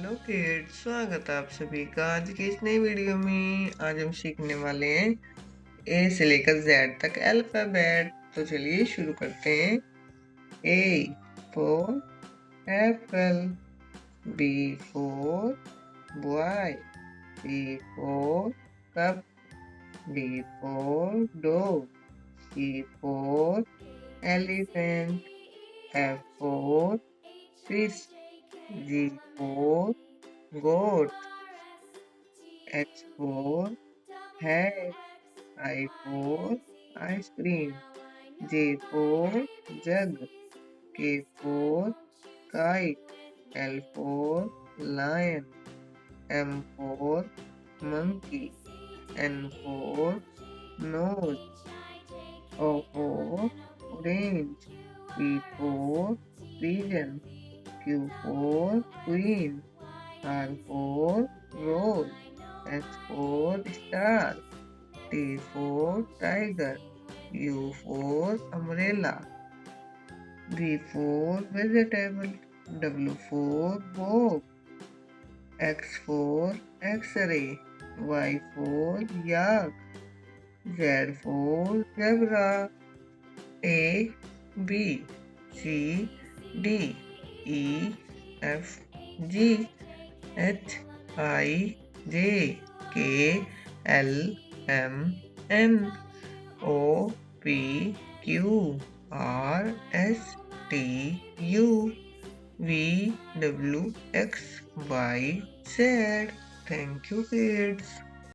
Hello kids, स्वागत है आप सभी का आज की इस नई वीडियो में। आज हम सीखने वाले हैं ए से लेकर जेड तक अल्फाबेट। तो चलिए शुरू करते हैं। A for apple, B for boy, C for cup, D for dog, E for elephant, F for fish, G for goat, H for hat, I for ice cream, J for jug, K for kite, L for lion, M for monkey, N for nose, O for orange, P for pigeon, Q for queen, R for rose, S for star, T for tiger, U for umbrella, V for vegetable, W for bob, X for X-ray, Y for yak, Z for zebra, A, B, C, D, E, F, G, H, I, J, K, L, M, N, O, P, Q, R, S, T, U, V, W, X, Y, Z. Thank you, kids.